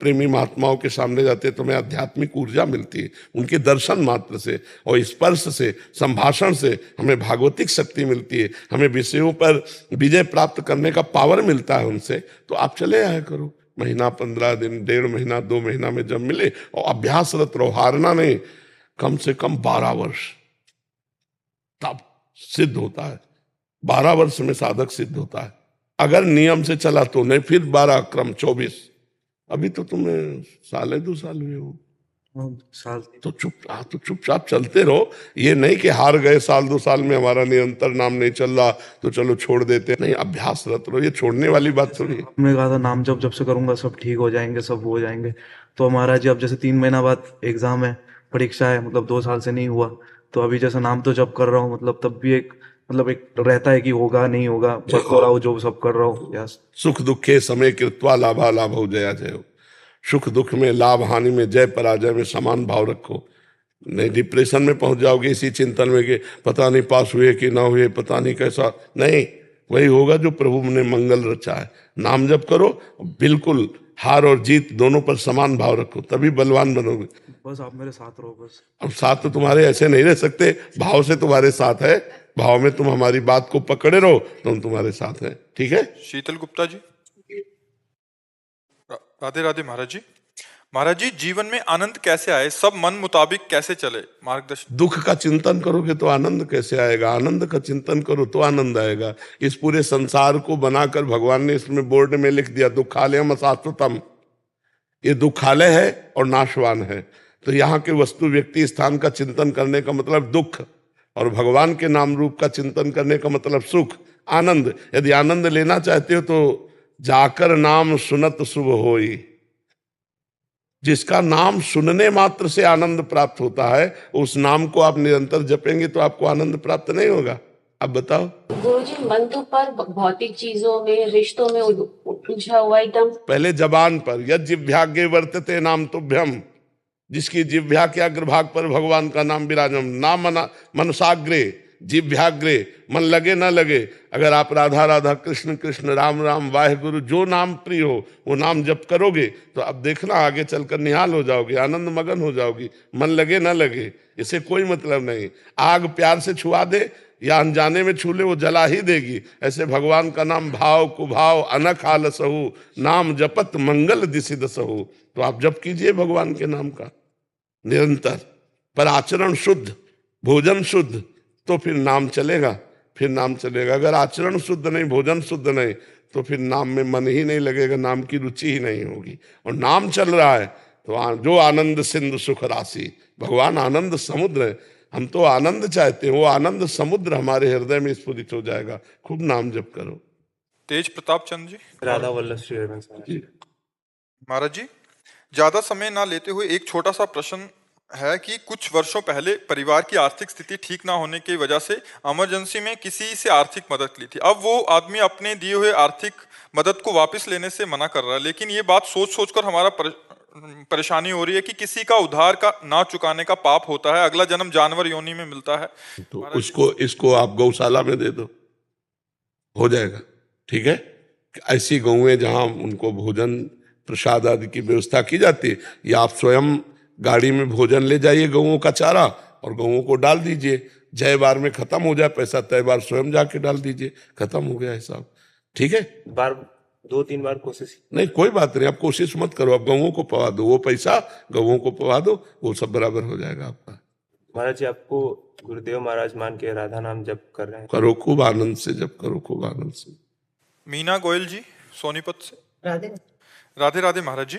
प्रेमी महात्माओं के सामने जाते हैं तो हमें आध्यात्मिक ऊर्जा मिलती है, उनके दर्शन मात्र से और स्पर्श से, संभाषण से हमें भागवतिक शक्ति मिलती है, हमें विषयों पर विजय प्राप्त करने का पावर मिलता है उनसे। तो आप चले आया करो, महीना 15 दिन, 1.5 महीना, 2 महीना में जब मिले और अभ्यासरत रहो, हारना नहीं, कम से कम 12 वर्ष, तब सिद्ध होता है। 12 वर्ष में साधक सिद्ध होता है, अगर नियम से चला तो नहीं, फिर 12 क्रम 24। अभी तो तुम्हें 1.5 साल हुए हो, साल तो चुपचाप चलते रहो। ये नहीं कि हार गए 1-2 साल में, हमारा निरंतर नाम नहीं चल रहा तो चलो छोड़ देते, नहीं, अभ्यासरत रहो, ये छोड़ने वाली बात थोड़ी है। आपने कहा था नाम जब से करूंगा सब ठीक हो जाएंगे, सब हो जाएंगे। तो महाराज जी अब जैसे 3 महीना बाद एग्जाम है, परीक्षा है, मतलब 2 साल से नहीं हुआ, तो अभी जैसे नाम तो जब कर रहा हूँ, मतलब तब भी एक रहता है कि होगा नहीं होगा, बस हो रहा हूँ जो सब कर रहा हूँ। यस, सुख दुखे समय कृत्वा लाभा लाभो जया जयो। सुख दुख में, लाभ हानि में, जय पराजय में समान भाव रखो, नहीं डिप्रेशन में पहुंच जाओगे इसी चिंतन में कि पता नहीं पास हुए कि ना हुए, पता नहीं कैसा, नहीं, वही होगा जो प्रभु ने मंगल रचा है। नाम जप करो, बिल्कुल हार और जीत दोनों पर समान भाव रखो, तभी बलवान बनोगे। बस आप मेरे साथ रहो बस। अब साथ तो तुम्हारे ऐसे नहीं रह सकते, भाव से तुम्हारे साथ है, भाव में तुम हमारी बात को पकड़े रहो तो हम तुम्हारे साथ हैं, ठीक है। शीतल गुप्ता जी। राधे राधे महाराज जी। महाराज जी, जीवन में आनंद कैसे आए, सब मन मुताबिक कैसे चले, मार्गदर्शन। दुख का चिंतन करोगे तो आनंद कैसे आएगा, आनंद का चिंतन करो तो आनंद आएगा। इस पूरे संसार को बनाकर भगवान ने इसमें बोर्ड में लिख दिया, दुखालयम अशाश्वतम, ये दुखालय है और नाशवान है। तो यहाँ के वस्तु व्यक्ति स्थान का चिंतन करने का मतलब दुख, और भगवान के नाम रूप का चिंतन करने का मतलब सुख, आनंद। यदि आनंद लेना चाहते हो तो जाकर नाम सुनत शुभ होई, जिसका नाम सुनने मात्र से आनंद प्राप्त होता है, उस नाम को आप निरंतर जपेंगे तो आपको आनंद प्राप्त नहीं होगा। अब बताओ गुरुजी, मन तो पर भौतिक चीजों में, रिश्तों में उलझा हुआ एकदम। पहले जबान पर, यद जिह्वाग्रे वर्तते नाम तुभ्यम, जिसकी जिह्वा के अग्रभाग पर भगवान का नाम विराजम, नाम मनसाग्रे, जिह्वाग्रे, मन लगे ना लगे, अगर आप राधा राधा, कृष्ण कृष्ण, राम राम, वाहेगुरु, जो नाम प्रिय हो वो नाम जप करोगे तो अब देखना आगे चलकर निहाल हो जाओगे, आनंद मगन हो जाओगी, मन लगे ना लगे, इसे कोई मतलब नहीं। आग प्यार से छुआ दे या अनजाने में छू ले, वो जला ही देगी। ऐसे भगवान का नाम भाव कुभाव अनख आलसहु, नाम जपत मंगल दिसिद सहु। तो आप जप कीजिए भगवान के नाम का निरंतर, पर आचरण शुद्ध, भोजन शुद्ध, तो फिर नाम चलेगा, फिर नाम चलेगा। अगर आचरण शुद्ध नहीं, भोजन शुद्ध नहीं, तो फिर नाम में मन ही नहीं लगेगा, नाम की रुचि ही नहीं होगी। और नाम चल रहा है तो जो आनंद सिंधु सुख राशि, भगवान आनंद समुद्र है, हम तो आनंद चाहते हैं, वो आनंद समुद्र हमारे हृदय में स्फुरित हो जाएगा। खूब नाम जप करो। तेज प्रताप चंद जी। राधा वल्लभ श्री हरिवंश। महाराज जी, ज्यादा समय ना लेते हुए एक छोटा सा प्रश्न है कि कुछ वर्षों पहले परिवार की आर्थिक स्थिति ठीक ना होने की वजह से इमरजेंसी में किसी से आर्थिक मदद ली थी। अब वो आदमी अपने दिए हुए आर्थिक मदद को वापस लेने से मना कर रहा है, लेकिन ये बात सोच सोच कर हमारा परेशानी हो रही है कि किसी का उधार का ना चुकाने का पाप होता है, अगला जन्म जानवर योनि में मिलता है। तो इसको आप गौशाला में दे दो, हो जाएगा, ठीक है। ऐसी गौएं जहां उनको भोजन प्रसाद आदि की व्यवस्था की जाती है, या आप स्वयं गाड़ी में भोजन ले जाइए, गौओं का चारा, और गौओं को डाल दीजिए। जय बार में खत्म हो जाए पैसा, तय बार स्वयं जाके डाल दीजिए, खत्म हो गया हिसाब, ठीक है। बार 2-3 बार कोशिश नहीं, कोई बात नहीं, आप कोशिश मत करो, आप गौओं को पवा दो, वो पैसा गौओं को पवा दो, वो सब बराबर हो जाएगा आपका। महाराज जी, आपको गुरुदेव महाराज मान के राधा नाम जप कर रहे हैं, करो खूब आनंद से, जब करो खूब आनंद से। मीना गोयल जी सोनीपत से। राधे राधे राधे महाराज जी।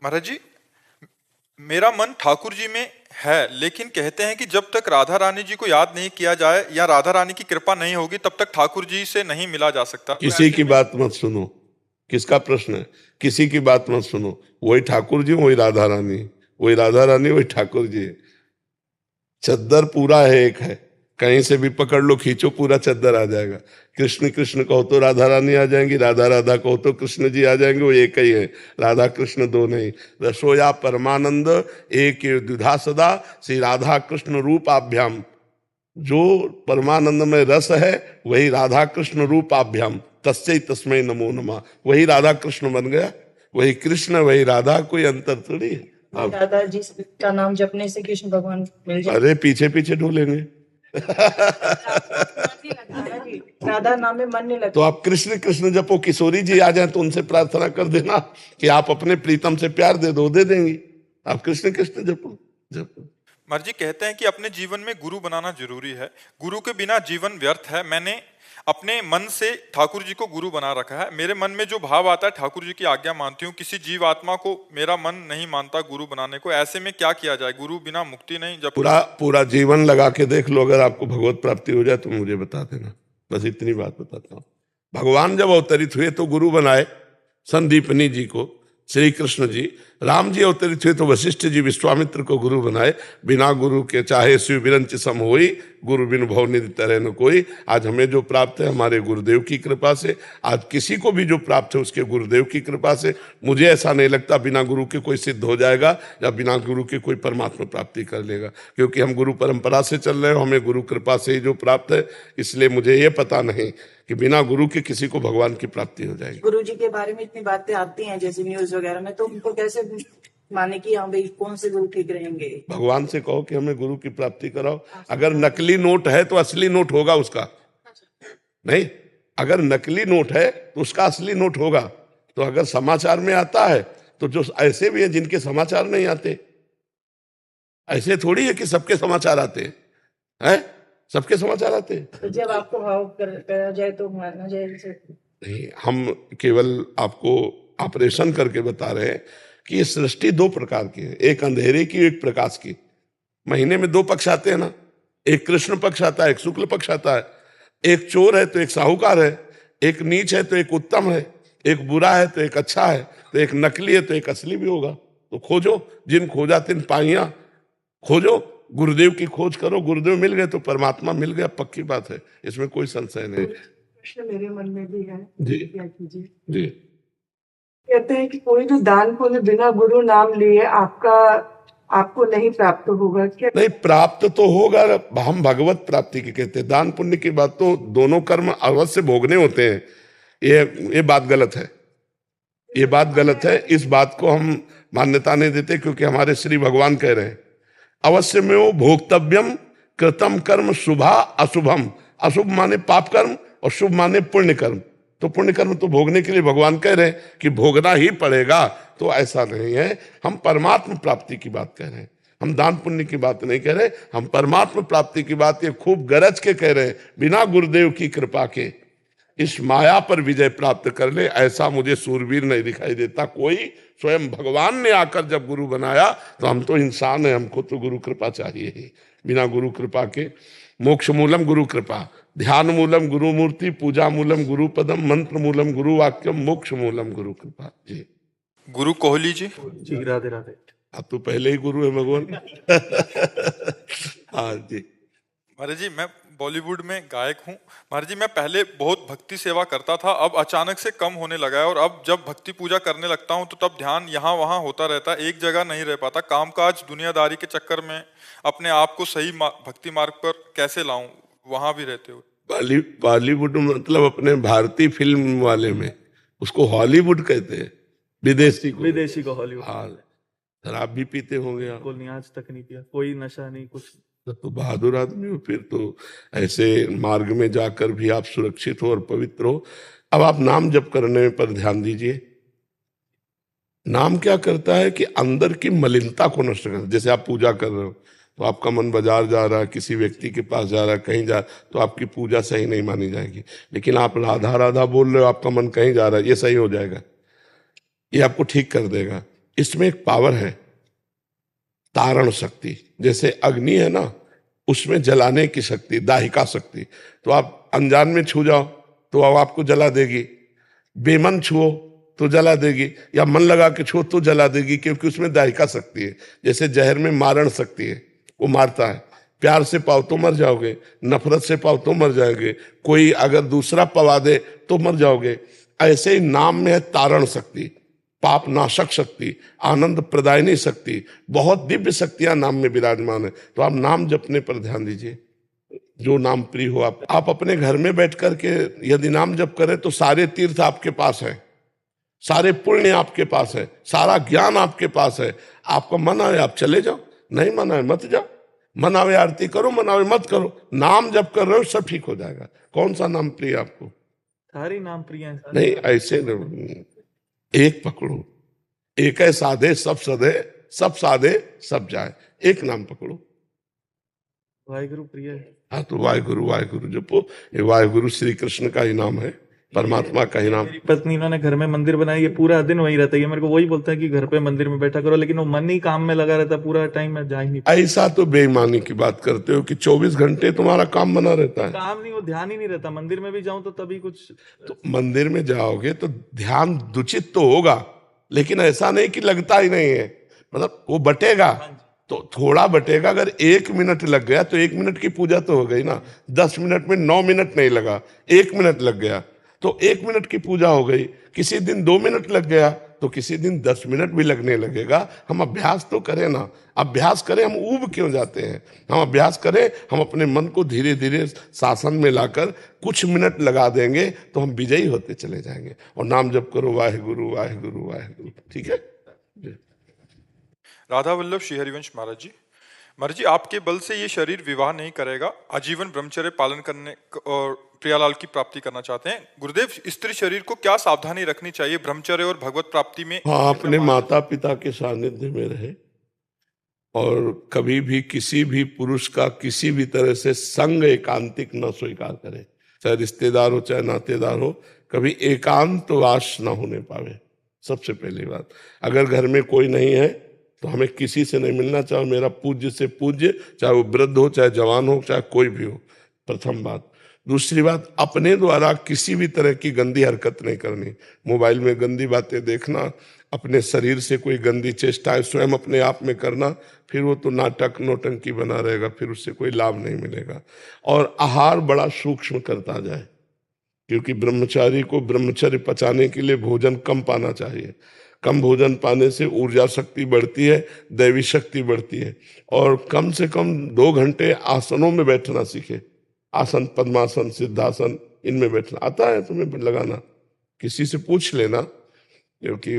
महाराज जी, मेरा मन ठाकुर जी में है, लेकिन कहते हैं कि जब तक राधा रानी जी को याद नहीं किया जाए या राधा रानी की कृपा नहीं होगी तब तक ठाकुर जी से नहीं मिला जा सकता। किसी की बात मत सुनो, किसका प्रश्न है, किसी की बात मत सुनो, वही ठाकुर जी वही राधा रानी, वही राधा रानी वही ठाकुर जी। चद्दर पूरा है, एक है, कहीं से भी पकड़ लो खींचो, पूरा चद्दर आ जाएगा। कृष्ण कृष्ण कहो तो राधा रानी आ जाएंगी, राधा राधा कहो तो कृष्ण जी आ जाएंगे, वो एक ही है, राधा कृष्ण दो नहीं। रसोया परमानंद एक द्विधा सदा, श्री राधा कृष्ण रूपाभ्याम, जो परमानंद में रस है वही राधा कृष्ण रूपाभ्याम, तस्मै तस्मै नमो नमः, वही राधा कृष्ण बन गया। वही कृष्ण वही राधा, कोई अंतर थोड़ी है। अब दादाजी का नाम जपने से कृष्ण भगवान मिल जाए। अरे पीछे पीछे ढूंढेंगे। दादाजी, राधा नाम में मन नहीं तो लगता। आप कृष्ण कृष्ण जपो, किशोरी जी आ जाए तो उनसे प्रार्थना कर देना कि आप अपने प्रीतम से प्यार दे दो, दे देंगी। आप कृष्ण कृष्ण जपो जपो। महाराज जी कहते हैं कि अपने जीवन में गुरु बनाना जरूरी है, गुरु के बिना जीवन व्यर्थ है। मैंने अपने मन से ठाकुर जी को गुरु बना रखा है। मेरे मन में जो भाव आता है ठाकुर जी की आज्ञा मानती हूँ। किसी जीव आत्मा को मेरा मन नहीं मानता गुरु बनाने को। ऐसे में क्या किया जाए? गुरु बिना मुक्ति नहीं। जब पूरा जीवन लगा के देख लो, अगर आपको भगवत प्राप्ति हो जाए तो मुझे बता देना। बस इतनी बात बताता हूँ। भगवान जब अवतरित हुए तो गुरु बनाए संदीपनी जी को श्री कृष्ण जी। राम जी अवतरित हुए तो वशिष्ठ जी विश्वामित्र को गुरु बनाए। बिना गुरु के चाहे शिव बिरंच सम होई, गुरु बिन भव निधि तरह न कोई। आज हमें जो प्राप्त है हमारे गुरुदेव की कृपा से, आज किसी को भी जो प्राप्त है उसके गुरुदेव की कृपा से। मुझे ऐसा नहीं लगता बिना गुरु के कोई सिद्ध हो जाएगा या बिना गुरु के कोई परमात्मा प्राप्ति कर लेगा, क्योंकि हम गुरु परंपरा से चल रहे हो, हमें गुरु कृपा से ही जो प्राप्त है। इसलिए मुझे ये पता नहीं कि बिना गुरु के किसी को भगवान की प्राप्ति हो जाएगी। गुरु जी के बारे में इतनी बातें आती हैं जैसे न्यूज वगैरह में, तो उनको कैसे माने कि हाँ भाई कौन से गुरु ठीक रहेंगे? भगवान से कहो कि हमें गुरु की प्राप्ति कराओ। अगर नकली नोट है तो असली नोट होगा उसका, नहीं? अगर नकली नोट है तो उसका असली नोट होगा। तो अगर समाचार में आता है तो जो ऐसे भी है जिनके समाचार नहीं आते, ऐसे थोड़ी है कि सबके समाचार आते हैं। सबके समाचार आते हैं। तो जब आपको भाव करा जाए तो मानना जाए इसे? नहीं, हम केवल आपको ऑपरेशन करके बता रहे हैं कि ये सृष्टि दो प्रकार की है, एक अंधेरे की एक प्रकाश की। महीने में दो पक्ष आते हैं ना, एक कृष्ण पक्ष आता है, एक शुक्ल पक्ष आता है। एक चोर है तो एक साहूकार है, एक नीच है तो एक उत्तम है, एक बुरा है तो एक अच्छा है, तो एक नकली है तो एक असली भी होगा। तो खोजो, जिन खोजा तिन पाइया। खोजो, गुरुदेव की खोज करो, गुरुदेव मिल गए तो परमात्मा मिल गया, पक्की बात है, इसमें कोई संशय नहीं। प्रश्न मेरे मन में भी है। जी क्या कीजिए? जी। कहते हैं कि कोई भी दान पुण्य बिना गुरु नाम लिए आपको नहीं प्राप्त होगा। क्या नहीं, प्राप्त तो होगा। हम भगवत प्राप्ति की कहते हैं, दान पुण्य की बात तो दोनों कर्म अवश्य भोगने होते हैं। ये बात गलत है, ये बात गलत है। इस बात को हम मान्यता नहीं देते, क्योंकि हमारे श्री भगवान कह रहे हैं अवश्य में वो भोक्तव्यम कृतम कर्म शुभा अशुभम। अशुभ माने पाप कर्म और शुभ माने पुण्य कर्म। तो पुण्य कर्म तो भोगने के लिए भगवान कह रहे हैं कि भोगना ही पड़ेगा। तो ऐसा नहीं है, हम परमात्मा प्राप्ति की बात कह रहे हैं, हम दान पुण्य की बात नहीं कह रहे। हम परमात्मा प्राप्ति की बात ये खूब गरज के कह रहे हैं, बिना गुरुदेव की कृपा के इस माया पर विजय प्राप्त कर ले, ऐसा मुझे सूरवीर नहीं दिखाई देता कोई। स्वयं भगवान ने आकर जब गुरु बनाया तो हम तो इंसान हैं, हमको तो गुरु कृपा चाहिए ही। बिना गुरु कृपा के मोक्ष मूलम गुरु कृपा, ध्यान मूलम गुरु मूर्ति, पूजा मूलम गुरु पदम, मंत्र मूलम गुरु वाक्यम, मोक्ष मूलम गुरु कृपा। जी। गुरु कोहली जी। जी राधे राधे। आप तो पहले ही गुरु है भगवान। हाँ जी। महाराज जी, मैं बॉलीवुड में गायक हूँ। महाराज जी, मैं पहले बहुत भक्ति सेवा करता था, अब अचानक से कम होने लगा है। और अब जब भक्ति पूजा करने लगता हूँ तो तब ध्यान यहाँ वहाँ होता रहता है, एक जगह नहीं रह पाता। कामकाज दुनियादारी के चक्कर में अपने आप को सही भक्ति मार्ग पर कैसे लाऊं, वहां भी रहते हुए? बॉलीवुड मतलब अपने भारतीय फिल्म वाले में उसको हॉलीवुड कहते हैं, विदेशी को हॉलीवुड। हाँ, शराब भी पीते होंगे आप? बिल्कुल नहीं, आज तक नहीं पिया, कोई नशा नहीं कुछ। तो बहादुर आदमी हो फिर तो। ऐसे मार्ग में जाकर भी आप सुरक्षित हो और पवित्र हो। अब आप नाम जप करने पर ध्यान दीजिए। नाम क्या करता है कि अंदर की मलिनता को नष्ट करता है। जैसे आप पूजा कर रहे हो तो आपका मन बाजार जा रहा है, किसी व्यक्ति के पास जा रहा है, कहीं जा, तो आपकी पूजा सही नहीं मानी जाएगी। लेकिन आप राधा राधा बोल रहे हो, आपका मन कहीं जा रहा है, ये सही हो जाएगा, ये आपको ठीक कर देगा। इसमें एक पावर है, तारण शक्ति। जैसे अग्नि है ना, उसमें जलाने की शक्ति, दाहिका शक्ति। तो आप अनजान में छू जाओ तो अब आपको जला देगी, बेमन छुओ तो जला देगी, या मन लगा के छुओ तो जला देगी, क्योंकि उसमें दाहिका शक्ति है। जैसे जहर में मारण शक्ति है, वो मारता है। प्यार से पाओ तो मर जाओगे, नफरत से पाओ तो मर जाओगे, कोई अगर दूसरा पवा दे तो मर जाओगे। ऐसे ही नाम में है तारण शक्ति, पाप नाशक शक्ति, आनंद प्रदायनी शक्ति। बहुत दिव्य शक्तियां नाम में विराजमान है। तो आप नाम जपने पर ध्यान दीजिए, जो नाम प्रिय हो। आप अपने घर में बैठ करके यदि नाम जप करें तो सारे तीर्थ आपके पास है। सारे पुण्य आपके पास है, सारा ज्ञान आपके पास है। आपका मन आए आप चले जाओ, नहीं मन आए मत जाओ। मन आवे आरती करो, मन आवे मत करो। नाम जब कर रहे हो सब ठीक हो जाएगा। कौन सा नाम प्रिय आपको? सारे नाम प्रिय हैं सर। नहीं ऐसे नहीं, एक पकड़ो। एक है साधे सब सधे, सब साधे सब जाए। एक नाम पकड़ो। वाहिगुरु प्रिय है। हाँ तो वाहिगुरु वाहिगुरु जपो। ये वाहिगुरु श्री कृष्ण का ही नाम है, परमात्मा का ही नाम। मेरी पत्नी इन्होंने घर में मंदिर बनाई है, पूरा दिन वही रहता है। ये मेरे को वही बोलता है कि घर पे मंदिर में बैठा करो, लेकिन वो मन ही काम में लगा रहता है पूरा टाइम, मैं जा ही नहीं पाता। ऐसा तो बेईमानी की बात करते हो कि 24 घंटे तुम्हारा काम बना रहता है। काम नहीं, वो ध्यान ही नहीं रहता। मंदिर में भी जाऊं तो तभी कुछ तो मंदिर में जाओगे तो ध्यान दूषित तो होगा, लेकिन ऐसा नहीं कि लगता ही नहीं है। मतलब वो बटेगा तो थोड़ा बटेगा। अगर 1 मिनट लग गया तो 1 मिनट की पूजा तो हो गई ना। 10 मिनट में 9 मिनट नहीं लगा, 1 मिनट लग गया तो 1 मिनट की पूजा हो गई। किसी दिन 2 मिनट लग गया तो किसी दिन 10 मिनट भी लगने लगेगा। हम अभ्यास तो करें ना। अभ्यास करें, हम ऊब क्यों जाते हैं? हम अभ्यास करें, हम अपने मन को धीरे धीरे शासन में लाकर कुछ मिनट लगा देंगे तो हम विजयी होते चले जाएंगे। और नाम जप करो वाहिगुरु वाहिगुरु वाहिगुरु। ठीक है। राधा वल्लभ श्री हरिवंश महाराज जी, महाराज जी आपके बल से ये शरीर विवाह नहीं करेगा, आजीवन ब्रह्मचर्य पालन करने और प्रियालाल की प्राप्ति करना चाहते हैं। गुरुदेव, स्त्री शरीर को क्या सावधानी रखनी चाहिए ब्रह्मचर्य और भगवत प्राप्ति में? हाँ, अपने माता पिता के सानिध्य में रहे और कभी भी किसी भी पुरुष का किसी भी तरह से संग एकांतिक न स्वीकार करे। चाहे रिश्तेदार हो चाहे नातेदार हो, कभी एकांतवास न होने पावे। सबसे पहली बात, अगर घर में कोई नहीं है तो हमें किसी से नहीं मिलना, चाहे मेरा पूज्य से पूज्य, चाहे वो वृद्ध हो चाहे जवान हो चाहे कोई भी हो। प्रथम बात। दूसरी बात, अपने द्वारा किसी भी तरह की गंदी हरकत नहीं करनी। मोबाइल में गंदी बातें देखना, अपने शरीर से कोई गंदी चेष्टाएं स्वयं अपने आप में करना, फिर वो तो नाटक नौटंकी बना रहेगा, फिर उससे कोई लाभ नहीं मिलेगा। और आहार बड़ा सूक्ष्म करता जाए, क्योंकि ब्रह्मचारी को ब्रह्मचर्य पचाने के लिए भोजन कम पाना चाहिए। कम भोजन पाने से ऊर्जा शक्ति बढ़ती है, दैवी शक्ति बढ़ती है। और कम से कम 2 घंटे आसनों में बैठना सीखे। आसन, पद्मासन, सिद्धासन, इनमें बैठना आता है तुम्हें लगाना? किसी से पूछ लेना, क्योंकि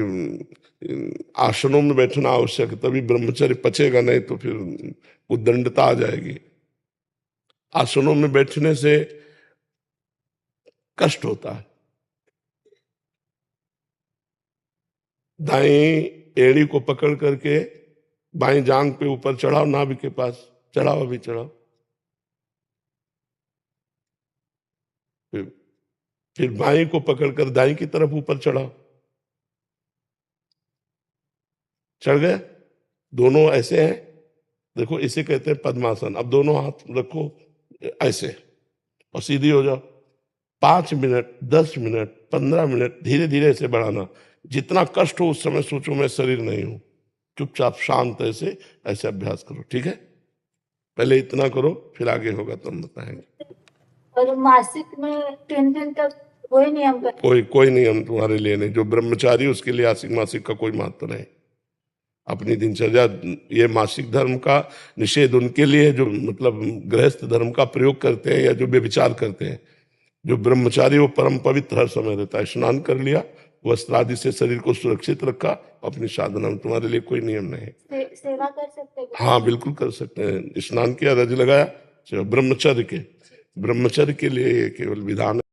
आसनों में बैठना आवश्यक है, तभी ब्रह्मचर्य पचेगा, नहीं तो फिर उद्दंडता आ जाएगी। आसनों में बैठने से कष्ट होता है। दाएं एड़ी को पकड़ करके बाएं जांग पे ऊपर चढ़ाओ, नाभि के पास चढ़ाओ, अभी चढ़ाओ। फिर बाएं को पकड़कर दाएं की तरफ ऊपर चढ़ाओ। चढ़ गए? दोनों ऐसे हैं, देखो इसे कहते हैं पद्मासन। अब दोनों हाथ रखो ऐसे और सीधी हो जाओ। 5 मिनट, 10 मिनट, 15 मिनट धीरे धीरे ऐसे बढ़ाना। जितना कष्ट हो उस समय सोचो मैं शरीर नहीं हूं, चुपचाप शांत ऐसे ऐसे अभ्यास करो। ठीक है, पहले इतना करो, फिर आगे होगा तो हम बताएंगे। और मासिक में 3 दिन तक कोई नियम का? कोई नियम तुम्हारे लिए नहीं। जो ब्रह्मचारी उसके लिए आसिक मासिक का कोई महत्व नहीं। अपनी दिनचर्या, ये मासिक धर्म का निषेध उनके लिए जो मतलब गृहस्थ धर्म का प्रयोग करते हैं या जो व्यभिचार करते हैं। जो ब्रह्मचारी वो परम पवित्र हर समय रहता है। स्नान कर लिया, वस्त्र आदि से शरीर को सुरक्षित रखा, अपनी साधना में। तुम्हारे लिए कोई नियम नहीं। सेवा कर सकते हैं? हाँ बिल्कुल कर सकते हैं। स्नान किया, रज लगाया, ब्रह्मचर्य के लिए केवल विधान